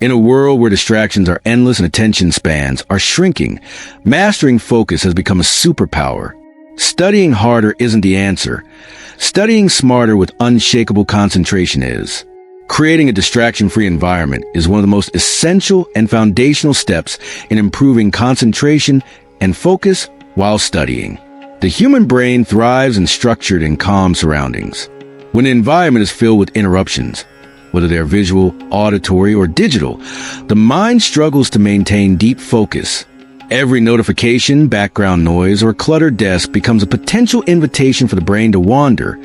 In a world where distractions are endless and attention spans are shrinking, mastering focus has become a superpower. Studying harder isn't the answer. Studying smarter with unshakable concentration is. Creating a distraction-free environment is one of the most essential and foundational steps in improving concentration and focus while studying. The human brain thrives in structured and calm surroundings. When the environment is filled with interruptions, whether they're visual, auditory, or digital, the mind struggles to maintain deep focus. Every notification, background noise, or cluttered desk becomes a potential invitation for the brain to wander,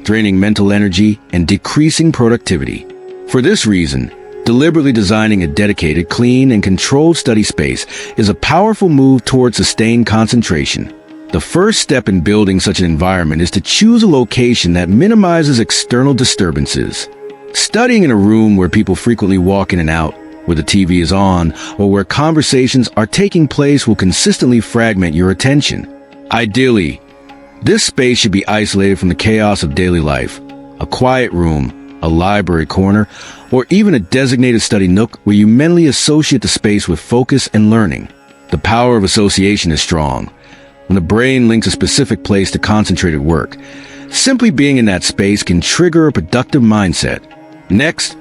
draining mental energy and decreasing productivity. For this reason, deliberately designing a dedicated, clean, and controlled study space is a powerful move toward sustained concentration. The first step in building such an environment is to choose a location that minimizes external disturbances. Studying in a room where people frequently walk in and out, where the TV is on, or where conversations are taking place will consistently fragment your attention. Ideally, this space should be isolated from the chaos of daily life. A quiet room, a library corner, or even a designated study nook where you mentally associate the space with focus and learning. The power of association is strong. When the brain links a specific place to concentrated work, simply being in that space can trigger a productive mindset. Next,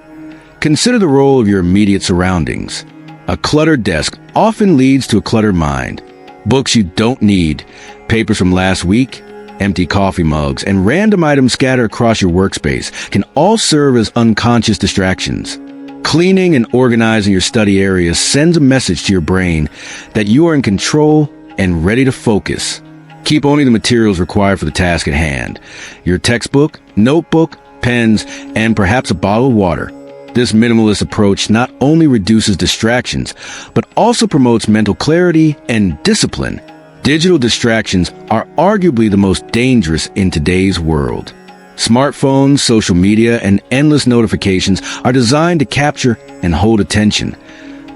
consider the role of your immediate surroundings. A cluttered desk often leads to a cluttered mind. Books you don't need, papers from last week, empty coffee mugs, and random items scattered across your workspace can all serve as unconscious distractions. Cleaning and organizing your study area sends a message to your brain that you are in control and ready to focus. Keep only the materials required for the task at hand. Your textbook, notebook, pens, and perhaps a bottle of water. This minimalist approach not only reduces distractions, but also promotes mental clarity and discipline. Digital distractions are arguably the most dangerous in today's world. Smartphones, social media, and endless notifications are designed to capture and hold attention,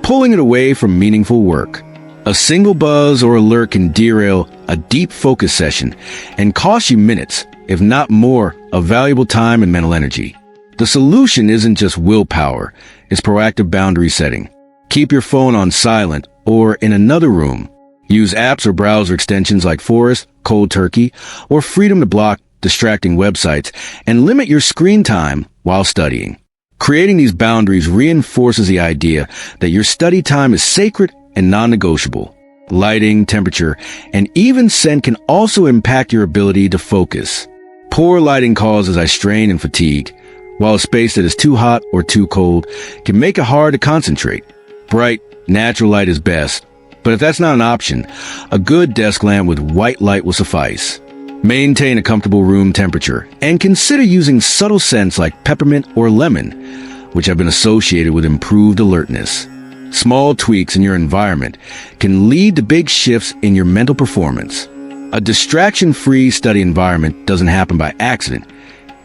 pulling it away from meaningful work. A single buzz or alert can derail a deep focus session and cost you minutes, if not more, of valuable time and mental energy. The solution isn't just willpower, it's proactive boundary setting. Keep your phone on silent or in another room. Use apps or browser extensions like Forest, Cold Turkey, or Freedom to block distracting websites, and limit your screen time while studying. Creating these boundaries reinforces the idea that your study time is sacred and non-negotiable. Lighting, temperature, and even scent can also impact your ability to focus. Poor lighting causes eye strain and fatigue, while a space that is too hot or too cold can make it hard to concentrate. Bright, natural light is best, but if that's not an option, a good desk lamp with white light will suffice. Maintain a comfortable room temperature, and consider using subtle scents like peppermint or lemon, which have been associated with improved alertness. Small tweaks in your environment can lead to big shifts in your mental performance. A distraction-free study environment doesn't happen by accident.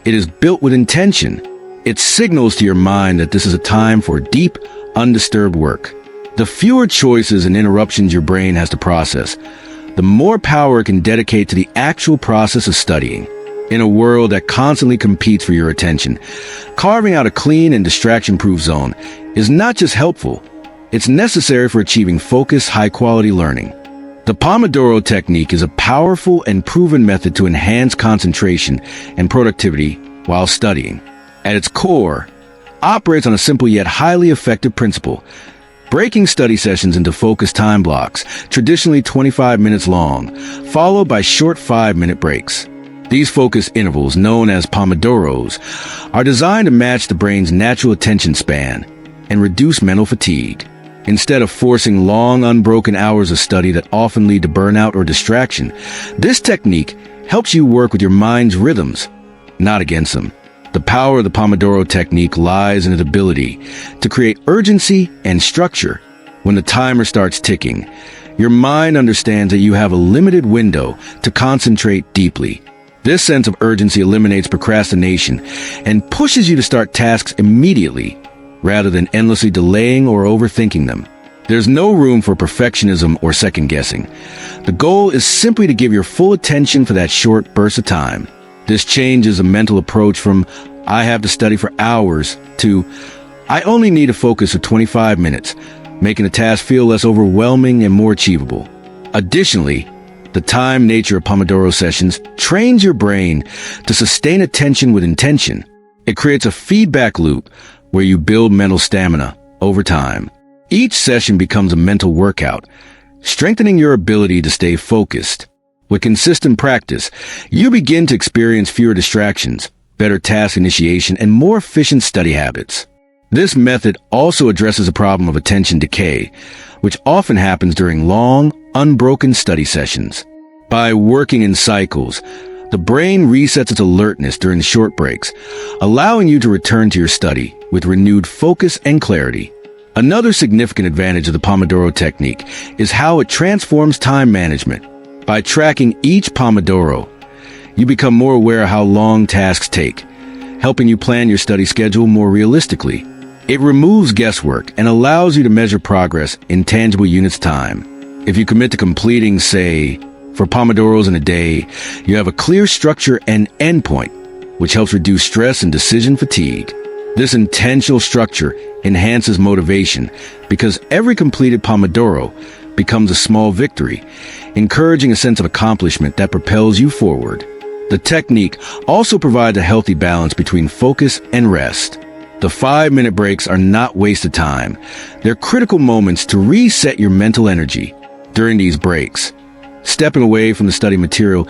It is built with intention. It signals to your mind that this is a time for deep, undisturbed work. The fewer choices and interruptions your brain has to process, the more power it can dedicate to the actual process of studying. In a world that constantly competes for your attention, carving out a clean and distraction-proof zone is not just helpful, it's necessary for achieving focused, high-quality learning. The Pomodoro technique is a powerful and proven method to enhance concentration and productivity while studying. At its core, operates on a simple yet highly effective principle: breaking study sessions into focused time blocks, traditionally 25 minutes long, followed by short 5-minute breaks. These focus intervals, known as Pomodoros, are designed to match the brain's natural attention span and reduce mental fatigue. Instead of forcing long, unbroken hours of study that often lead to burnout or distraction, this technique helps you work with your mind's rhythms, not against them. The power of the Pomodoro technique lies in its ability to create urgency and structure. When the timer starts ticking, your mind understands that you have a limited window to concentrate deeply. This sense of urgency eliminates procrastination and pushes you to start tasks immediately, rather than endlessly delaying or overthinking them. There's no room for perfectionism or second-guessing. The goal is simply to give your full attention for that short burst of time. This changes a mental approach from "I have to study for hours" to I only need a focus of 25 minutes, making the task feel less overwhelming and more achievable. Additionally, the time nature of Pomodoro sessions trains your brain to sustain attention with intention. It creates a feedback loop where you build mental stamina over time. Each session becomes a mental workout, strengthening your ability to stay focused. With consistent practice, you begin to experience fewer distractions, better task initiation, and more efficient study habits. This method also addresses a problem of attention decay, which often happens during long, unbroken study sessions. By working in cycles, the brain resets its alertness during the short breaks, allowing you to return to your study with renewed focus and clarity. Another significant advantage of the Pomodoro technique is how it transforms time management. By tracking each Pomodoro, you become more aware of how long tasks take, helping you plan your study schedule more realistically. It removes guesswork and allows you to measure progress in tangible units of time. If you commit to completing, say, 4 Pomodoros in a day, you have a clear structure and endpoint, which helps reduce stress and decision fatigue. This intentional structure enhances motivation because every completed Pomodoro becomes a small victory, encouraging a sense of accomplishment that propels you forward. The technique also provides a healthy balance between focus and rest. The 5-minute breaks are not wasted time. They're critical moments to reset your mental energy. During these breaks, stepping away from the study material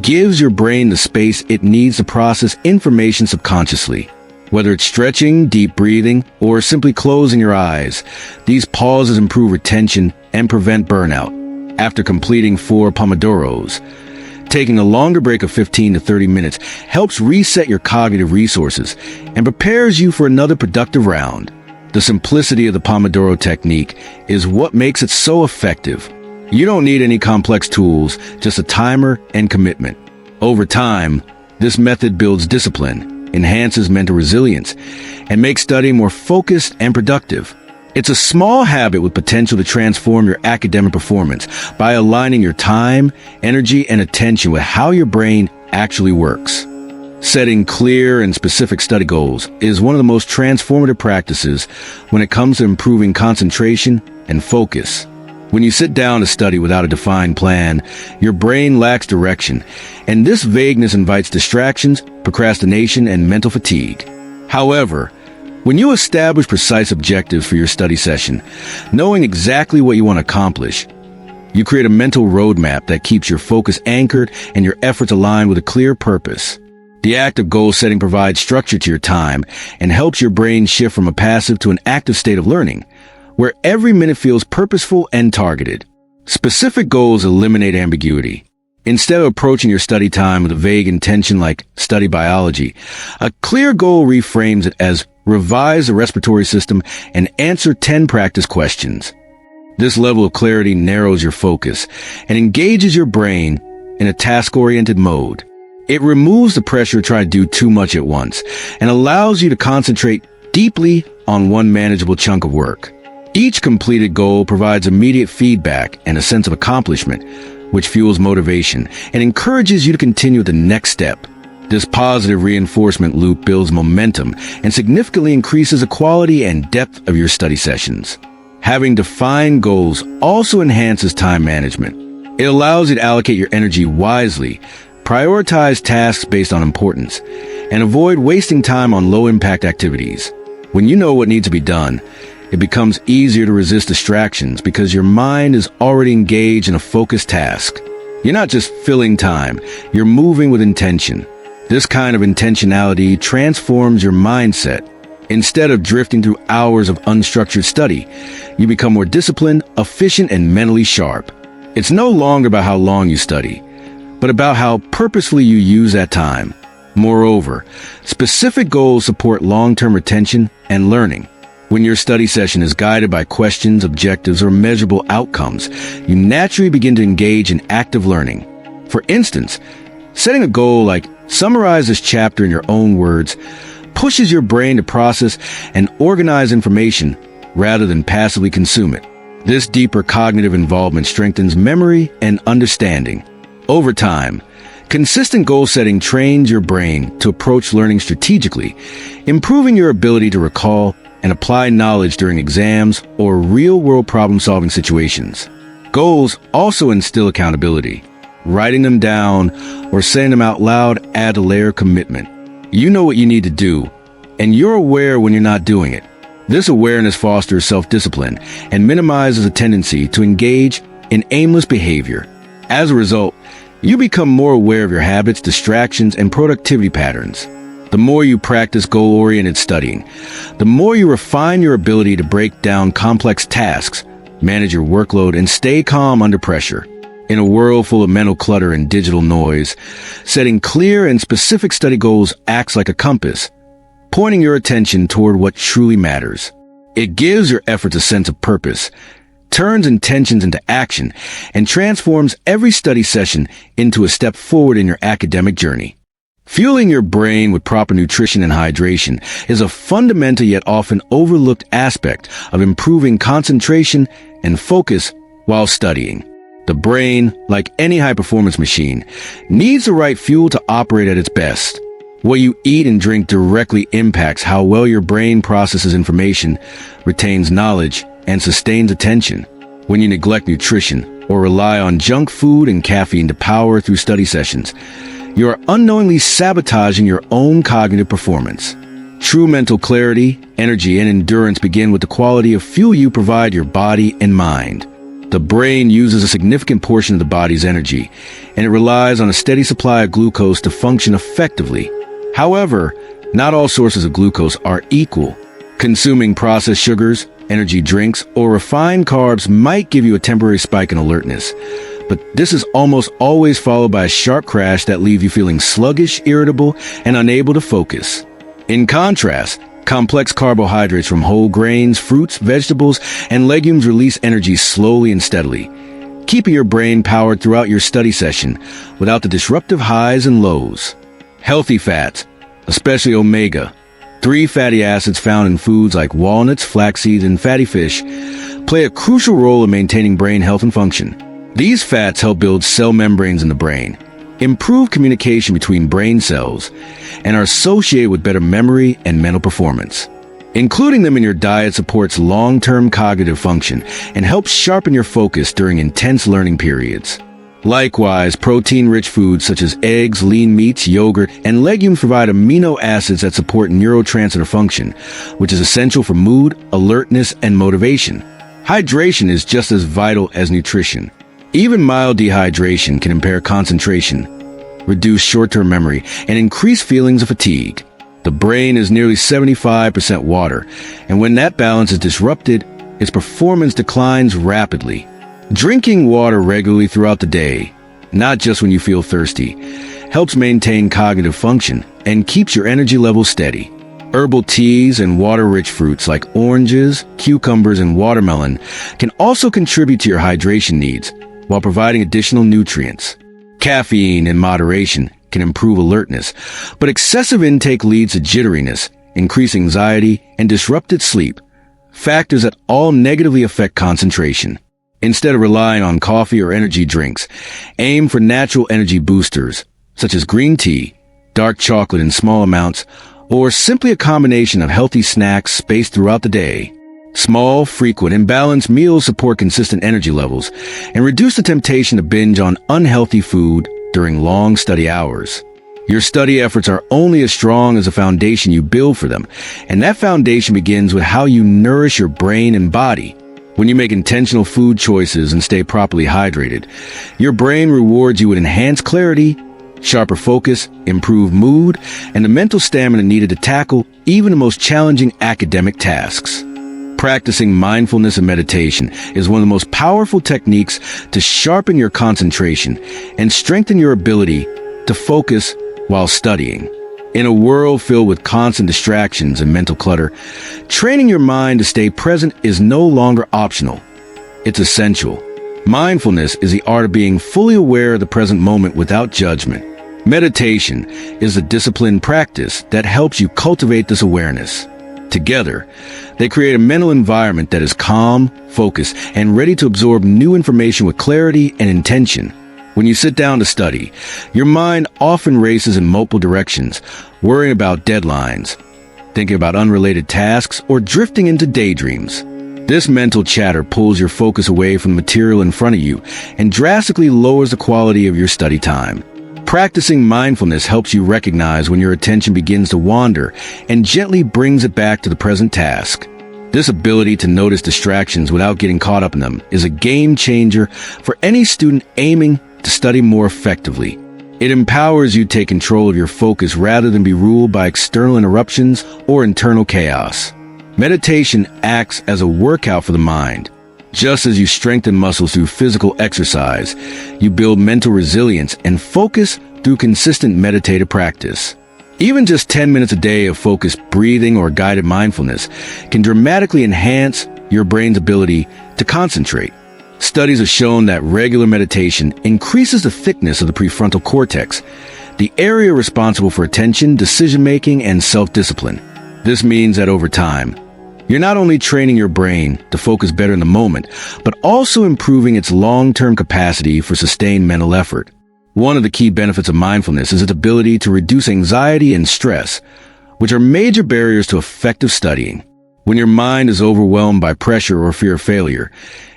gives your brain the space it needs to process information subconsciously. Whether it's stretching, deep breathing, or simply closing your eyes, these pauses improve retention and prevent burnout. After completing 4 Pomodoros, taking a longer break of 15 to 30 minutes helps reset your cognitive resources and prepares you for another productive round. The simplicity of the Pomodoro technique is what makes it so effective. You don't need any complex tools, just a timer and commitment. Over time, this method builds discipline, enhances mental resilience, and makes studying more focused and productive. It's a small habit with potential to transform your academic performance by aligning your time, energy, and attention with how your brain actually works. Setting clear and specific study goals is one of the most transformative practices when it comes to improving concentration and focus. When you sit down to study without a defined plan, your brain lacks direction, and this vagueness invites distractions, procrastination, and mental fatigue. However, when you establish precise objectives for your study session, knowing exactly what you want to accomplish, you create a mental roadmap that keeps your focus anchored and your efforts aligned with a clear purpose. The act of goal setting provides structure to your time and helps your brain shift from a passive to an active state of learning, where every minute feels purposeful and targeted. Specific goals eliminate ambiguity. Instead of approaching your study time with a vague intention like study biology, a clear goal reframes it as revise the respiratory system and answer 10 practice questions. This level of clarity narrows your focus and engages your brain in a task-oriented mode. It removes the pressure to try to do too much at once and allows you to concentrate deeply on one manageable chunk of work. Each completed goal provides immediate feedback and a sense of accomplishment, which fuels motivation and encourages you to continue the next step. This positive reinforcement loop builds momentum and significantly increases the quality and depth of your study sessions. Having defined goals also enhances time management. It allows you to allocate your energy wisely, prioritize tasks based on importance, and avoid wasting time on low-impact activities. When you know what needs to be done, it becomes easier to resist distractions because your mind is already engaged in a focused task. You're not just filling time, you're moving with intention. This kind of intentionality transforms your mindset. Instead of drifting through hours of unstructured study, you become more disciplined, efficient, and mentally sharp. It's no longer about how long you study, but about how purposefully you use that time. Moreover, specific goals support long-term retention and learning. When your study session is guided by questions, objectives, or measurable outcomes, you naturally begin to engage in active learning. For instance, setting a goal like summarize this chapter in your own words pushes your brain to process and organize information rather than passively consume it. This deeper cognitive involvement strengthens memory and understanding. Over time, consistent goal setting trains your brain to approach learning strategically, improving your ability to recall and apply knowledge during exams or real-world problem-solving situations. Goals also instill accountability. Writing them down or saying them out loud add a layer of commitment. You know what you need to do, and you're aware when you're not doing it. This awareness fosters self-discipline and minimizes a tendency to engage in aimless behavior. As a result, you become more aware of your habits, distractions, and productivity patterns. The more you practice goal-oriented studying, the more you refine your ability to break down complex tasks, manage your workload, and stay calm under pressure. In a world full of mental clutter and digital noise, setting clear and specific study goals acts like a compass, pointing your attention toward what truly matters. It gives your efforts a sense of purpose, turns intentions into action, and transforms every study session into a step forward in your academic journey. Fueling your brain with proper nutrition and hydration is a fundamental yet often overlooked aspect of improving concentration and focus while studying. The brain, like any high-performance machine, needs the right fuel to operate at its best. What you eat and drink directly impacts how well your brain processes information, retains knowledge, and sustains attention. When you neglect nutrition or rely on junk food and caffeine to power through study sessions, you are unknowingly sabotaging your own cognitive performance. True mental clarity, energy, and endurance begin with the quality of fuel you provide your body and mind. The brain uses a significant portion of the body's energy, and it relies on a steady supply of glucose to function effectively. However, not all sources of glucose are equal. Consuming processed sugars, energy drinks, or refined carbs might give you a temporary spike in alertness, but this is almost always followed by a sharp crash that leaves you feeling sluggish, irritable, and unable to focus. In contrast, complex carbohydrates from whole grains, fruits, vegetables, and legumes release energy slowly and steadily, keeping your brain powered throughout your study session without the disruptive highs and lows. Healthy fats, especially omega-3 fatty acids found in foods like walnuts, flax seeds, and fatty fish, play a crucial role in maintaining brain health and function. These fats help build cell membranes in the brain, improve communication between brain cells, and are associated with better memory and mental performance. Including them in your diet supports long-term cognitive function and helps sharpen your focus during intense learning periods. Likewise, protein-rich foods such as eggs, lean meats, yogurt, and legumes provide amino acids that support neurotransmitter function, which is essential for mood, alertness, and motivation. Hydration is just as vital as nutrition. Even mild dehydration can impair concentration, reduce short-term memory, and increase feelings of fatigue. The brain is nearly 75% water, and when that balance is disrupted, its performance declines rapidly. Drinking water regularly throughout the day, not just when you feel thirsty, helps maintain cognitive function and keeps your energy levels steady. Herbal teas and water-rich fruits like oranges, cucumbers, and watermelon can also contribute to your hydration needs while providing additional nutrients. Caffeine in moderation can improve alertness, but excessive intake leads to jitteriness, increased anxiety, and disrupted sleep, factors that all negatively affect concentration. Instead of relying on coffee or energy drinks, aim for natural energy boosters, such as green tea, dark chocolate in small amounts, or simply a combination of healthy snacks spaced throughout the day. Small, frequent, and balanced meals support consistent energy levels and reduce the temptation to binge on unhealthy food during long study hours. Your study efforts are only as strong as the foundation you build for them, and that foundation begins with how you nourish your brain and body. When you make intentional food choices and stay properly hydrated, your brain rewards you with enhanced clarity, sharper focus, improved mood, and the mental stamina needed to tackle even the most challenging academic tasks. Practicing mindfulness and meditation is one of the most powerful techniques to sharpen your concentration and strengthen your ability to focus while studying. In a world filled with constant distractions and mental clutter, training your mind to stay present is no longer optional. It's essential. Mindfulness is the art of being fully aware of the present moment without judgment. Meditation is a disciplined practice that helps you cultivate this awareness. Together, they create a mental environment that is calm, focused, and ready to absorb new information with clarity and intention. When you sit down to study, your mind often races in multiple directions, worrying about deadlines, thinking about unrelated tasks, or drifting into daydreams. This mental chatter pulls your focus away from the material in front of you and drastically lowers the quality of your study time. Practicing mindfulness helps you recognize when your attention begins to wander and gently brings it back to the present task. This ability to notice distractions without getting caught up in them is a game changer for any student aiming to study more effectively. It empowers you to take control of your focus rather than be ruled by external interruptions or internal chaos. Meditation acts as a workout for the mind. Just as you strengthen muscles through physical exercise, you build mental resilience and focus through consistent meditative practice. Even just 10 minutes a day of focused breathing or guided mindfulness can dramatically enhance your brain's ability to concentrate. Studies have shown that regular meditation increases the thickness of the prefrontal cortex, the area responsible for attention, decision-making, and self-discipline. This means that over time, you're not only training your brain to focus better in the moment, but also improving its long-term capacity for sustained mental effort. One of the key benefits of mindfulness is its ability to reduce anxiety and stress, which are major barriers to effective studying. When your mind is overwhelmed by pressure or fear of failure,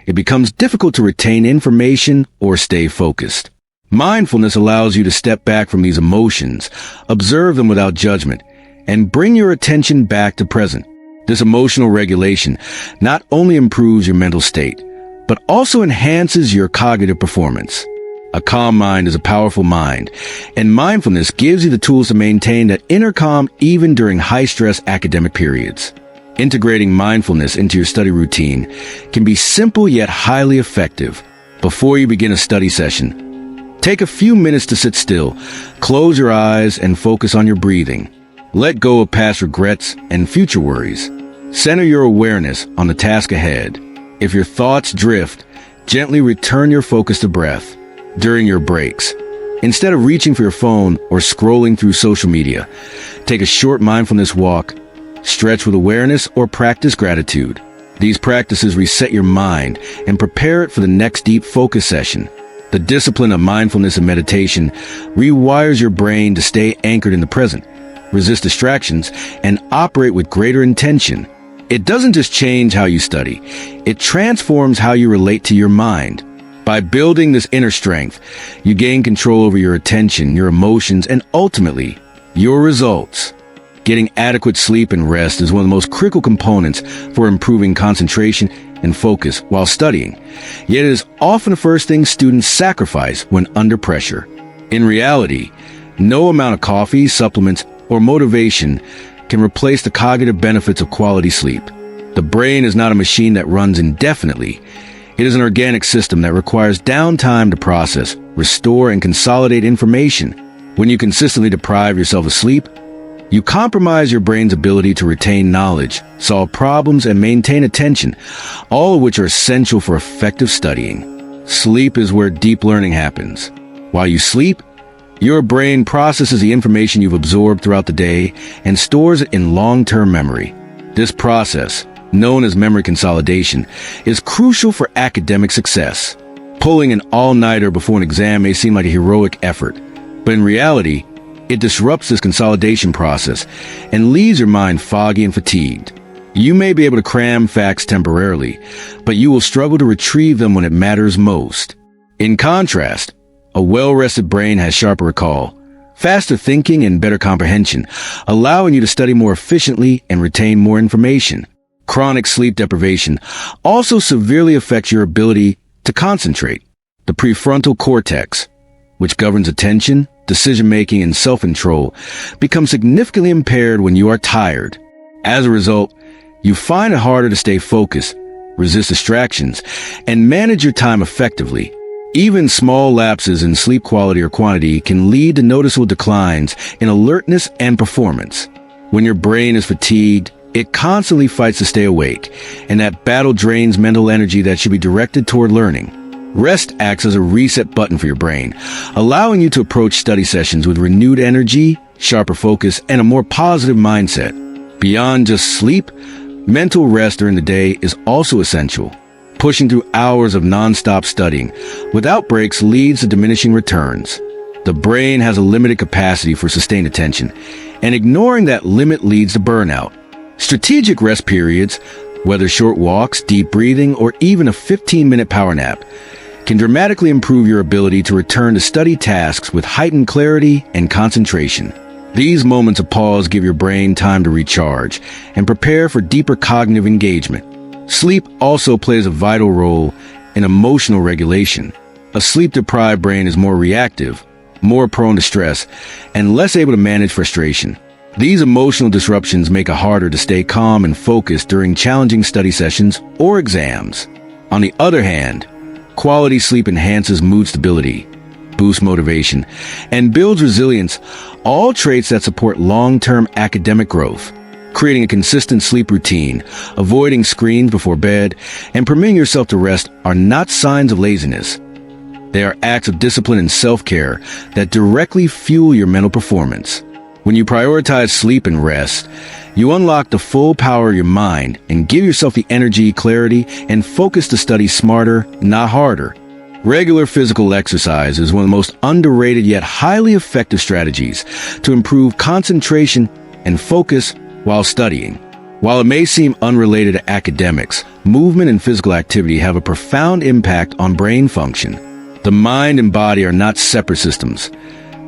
it becomes difficult to retain information or stay focused. Mindfulness allows you to step back from these emotions, observe them without judgment, and bring your attention back to present. This emotional regulation not only improves your mental state, but also enhances your cognitive performance. A calm mind is a powerful mind, and mindfulness gives you the tools to maintain that inner calm even during high-stress academic periods. Integrating mindfulness into your study routine can be simple yet highly effective. Before you begin a study session, take a few minutes to sit still, close your eyes, and focus on your breathing. Let go of past regrets and future worries. Center your awareness on the task ahead. If your thoughts drift, gently return your focus to breath. During your breaks, instead of reaching for your phone or scrolling through social media, take a short mindfulness walk, stretch with awareness, or practice gratitude. These practices reset your mind and prepare it for the next deep focus session. The discipline of mindfulness and meditation rewires your brain to stay anchored in the present, resist distractions, and operate with greater intention. It doesn't just change how you study, it transforms how you relate to your mind. By building this inner strength, you gain control over your attention, your emotions, and ultimately, your results. Getting adequate sleep and rest is one of the most critical components for improving concentration and focus while studying. Yet it is often the first thing students sacrifice when under pressure. In reality, no amount of coffee, supplements, or motivation can replace the cognitive benefits of quality sleep. The brain is not a machine that runs indefinitely. It is an organic system that requires downtime to process, restore, and consolidate information. When you consistently deprive yourself of sleep, you compromise your brain's ability to retain knowledge, solve problems, and maintain attention, all of which are essential for effective studying. Sleep is where deep learning happens. While you sleep, your brain processes the information you've absorbed throughout the day and stores it in long-term memory. This process, known as memory consolidation, is crucial for academic success. Pulling an all-nighter before an exam may seem like a heroic effort, but in reality, it disrupts this consolidation process and leaves your mind foggy and fatigued. You may be able to cram facts temporarily, but you will struggle to retrieve them when it matters most. In contrast, a well-rested brain has sharper recall, faster thinking, and better comprehension, allowing you to study more efficiently and retain more information. Chronic sleep deprivation also severely affects your ability to concentrate. The prefrontal cortex, which governs attention, decision-making, and self-control, becomes significantly impaired when you are tired. As a result, you find it harder to stay focused, resist distractions, and manage your time effectively. Even small lapses in sleep quality or quantity can lead to noticeable declines in alertness and performance. When your brain is fatigued, it constantly fights to stay awake, and that battle drains mental energy that should be directed toward learning. Rest acts as a reset button for your brain, allowing you to approach study sessions with renewed energy, sharper focus, and a more positive mindset. Beyond just sleep, mental rest during the day is also essential. Pushing through hours of non-stop studying without breaks leads to diminishing returns. The brain has a limited capacity for sustained attention, and ignoring that limit leads to burnout. Strategic rest periods, whether short walks, deep breathing, or even a 15-minute power nap, can dramatically improve your ability to return to study tasks with heightened clarity and concentration. These moments of pause give your brain time to recharge and prepare for deeper cognitive engagement. Sleep also plays a vital role in emotional regulation. A sleep-deprived brain is more reactive, more prone to stress, and less able to manage frustration. These emotional disruptions make it harder to stay calm and focused during challenging study sessions or exams. On the other hand, quality sleep enhances mood stability, boosts motivation, and builds resilience, all traits that support long-term academic growth. Creating a consistent sleep routine, avoiding screens before bed, and permitting yourself to rest are not signs of laziness. They are acts of discipline and self-care that directly fuel your mental performance. When you prioritize sleep and rest, you unlock the full power of your mind and give yourself the energy, clarity, and focus to study smarter, not harder. Regular physical exercise is one of the most underrated yet highly effective strategies to improve concentration and focus while studying. While it may seem unrelated to academics, movement and physical activity have a profound impact on brain function. The mind and body are not separate systems.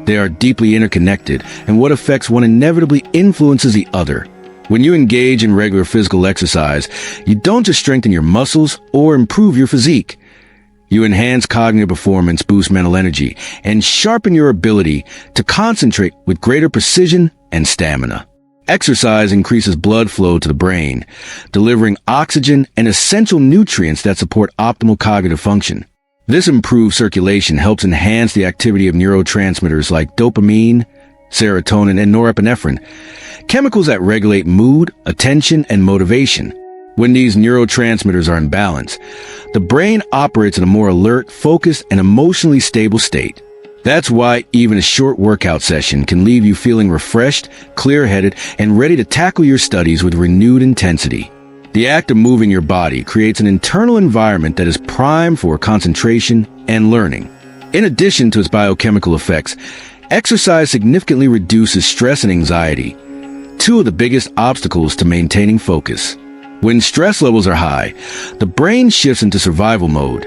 They are deeply interconnected, and what affects one inevitably influences the other. When you engage in regular physical exercise, you don't just strengthen your muscles or improve your physique. You enhance cognitive performance, boost mental energy, and sharpen your ability to concentrate with greater precision and stamina. Exercise increases blood flow to the brain, delivering oxygen and essential nutrients that support optimal cognitive function. This improved circulation helps enhance the activity of neurotransmitters like dopamine, serotonin, and norepinephrine, chemicals that regulate mood, attention, and motivation. When these neurotransmitters are in balance, the brain operates in a more alert, focused, and emotionally stable state. That's why even a short workout session can leave you feeling refreshed, clear-headed, and ready to tackle your studies with renewed intensity. The act of moving your body creates an internal environment that is primed for concentration and learning. In addition to its biochemical effects, exercise significantly reduces stress and anxiety, two of the biggest obstacles to maintaining focus. When stress levels are high, the brain shifts into survival mode,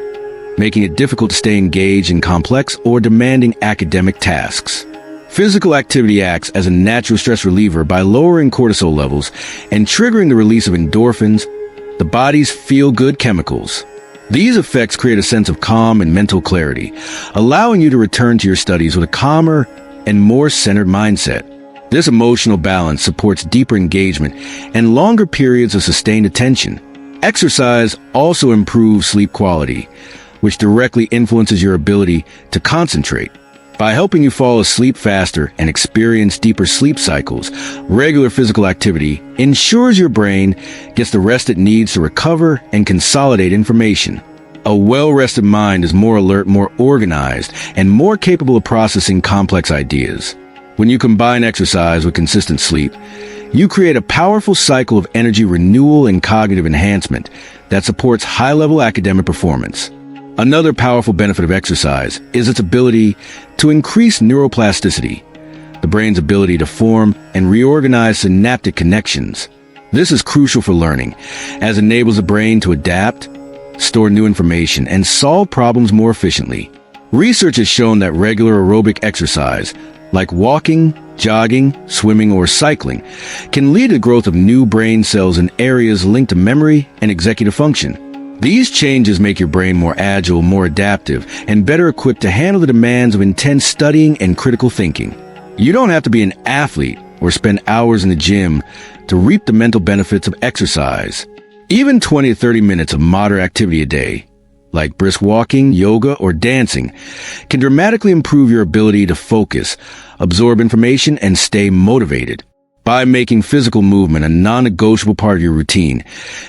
making it difficult to stay engaged in complex or demanding academic tasks. Physical activity acts as a natural stress reliever by lowering cortisol levels and triggering the release of endorphins, the body's feel-good chemicals. These effects create a sense of calm and mental clarity, allowing you to return to your studies with a calmer and more centered mindset. This emotional balance supports deeper engagement and longer periods of sustained attention. Exercise also improves sleep quality, which directly influences your ability to concentrate. By helping you fall asleep faster and experience deeper sleep cycles, regular physical activity ensures your brain gets the rest it needs to recover and consolidate information. A well-rested mind is more alert, more organized, and more capable of processing complex ideas. When you combine exercise with consistent sleep, you create a powerful cycle of energy renewal and cognitive enhancement that supports high-level academic performance. Another powerful benefit of exercise is its ability to increase neuroplasticity, the brain's ability to form and reorganize synaptic connections. This is crucial for learning, as it enables the brain to adapt, store new information, and solve problems more efficiently. Research has shown that regular aerobic exercise, like walking, jogging, swimming, or cycling, can lead to the growth of new brain cells in areas linked to memory and executive function. These changes make your brain more agile, more adaptive, and better equipped to handle the demands of intense studying and critical thinking. You don't have to be an athlete or spend hours in the gym to reap the mental benefits of exercise. Even 20 to 30 minutes of moderate activity a day, like brisk walking, yoga, or dancing, can dramatically improve your ability to focus, absorb information, and stay motivated. By making physical movement a non-negotiable part of your routine,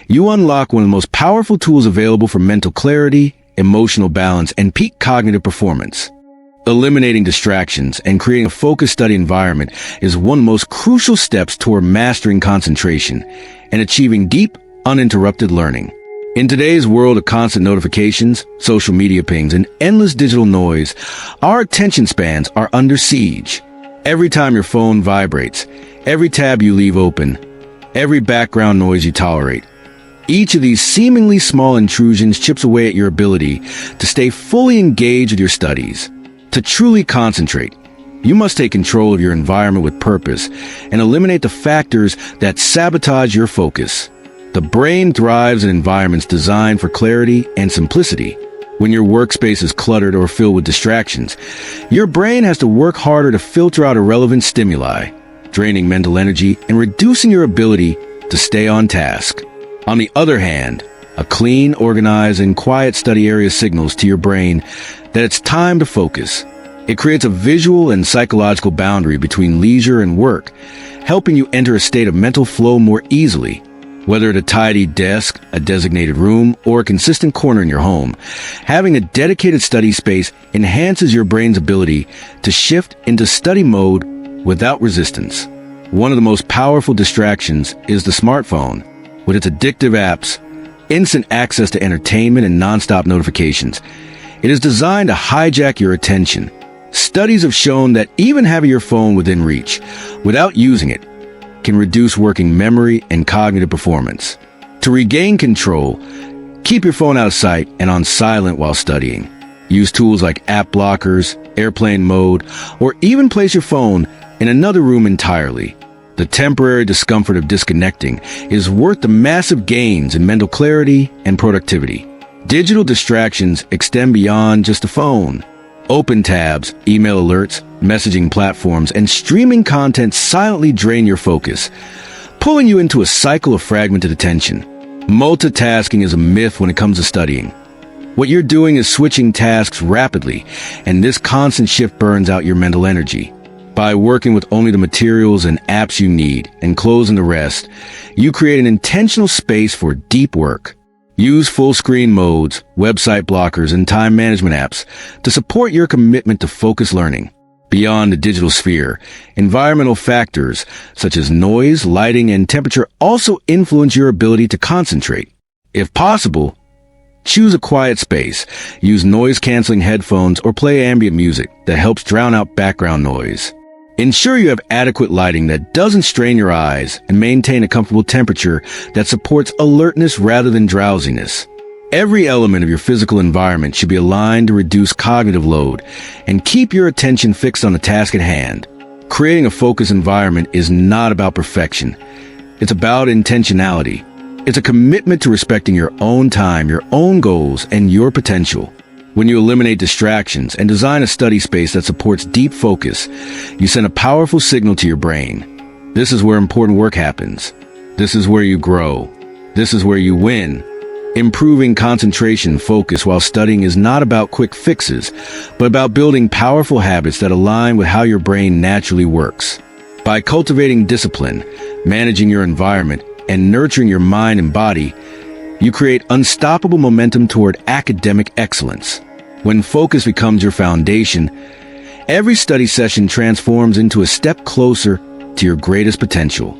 you unlock one of the most powerful tools available for mental clarity, emotional balance, and peak cognitive performance. Eliminating distractions and creating a focused study environment is one of the most crucial steps toward mastering concentration and achieving deep, uninterrupted learning. In today's world of constant notifications, social media pings, and endless digital noise, our attention spans are under siege. Every time your phone vibrates, every tab you leave open, every background noise you tolerate, each of these seemingly small intrusions chips away at your ability to stay fully engaged with your studies. To truly concentrate, you must take control of your environment with purpose and eliminate the factors that sabotage your focus. The brain thrives in environments designed for clarity and simplicity. When your workspace is cluttered or filled with distractions, your brain has to work harder to filter out irrelevant stimuli, draining mental energy and reducing your ability to stay on task. On the other hand, a clean, organized, and quiet study area signals to your brain that it's time to focus. It creates a visual and psychological boundary between leisure and work, helping you enter a state of mental flow more easily. Whether at a tidy desk, a designated room, or a consistent corner in your home, having a dedicated study space enhances your brain's ability to shift into study mode without resistance. One of the most powerful distractions is the smartphone. With its addictive apps, instant access to entertainment, and nonstop notifications, it is designed to hijack your attention. Studies have shown that even having your phone within reach, without using it, can reduce working memory and cognitive performance. To regain control, keep your phone out of sight and on silent while studying. Use tools like app blockers, airplane mode, or even place your phone in another room entirely. The temporary discomfort of disconnecting is worth the massive gains in mental clarity and productivity. Digital distractions extend beyond just the phone. Open tabs, email alerts, messaging platforms, and streaming content silently drain your focus, pulling you into a cycle of fragmented attention. Multitasking is a myth when it comes to studying. What you're doing is switching tasks rapidly, and this constant shift burns out your mental energy. By working with only the materials and apps you need and closing the rest, you create an intentional space for deep work. Use full screen modes, website blockers, and time management apps to support your commitment to focused learning. Beyond the digital sphere, environmental factors such as noise, lighting, and temperature also influence your ability to concentrate. If possible, choose a quiet space, use noise-canceling headphones, or play ambient music that helps drown out background noise. Ensure you have adequate lighting that doesn't strain your eyes and maintain a comfortable temperature that supports alertness rather than drowsiness. Every element of your physical environment should be aligned to reduce cognitive load and keep your attention fixed on the task at hand. Creating a focused environment is not about perfection. It's about intentionality. It's a commitment to respecting your own time, your own goals, and your potential. When you eliminate distractions and design a study space that supports deep focus, you send a powerful signal to your brain. This is where important work happens. This is where you grow. This is where you win. Improving concentration focus while studying is not about quick fixes, but about building powerful habits that align with how your brain naturally works. By cultivating discipline, managing your environment, and nurturing your mind and body, you create unstoppable momentum toward academic excellence. When focus becomes your foundation, every study session transforms into a step closer to your greatest potential.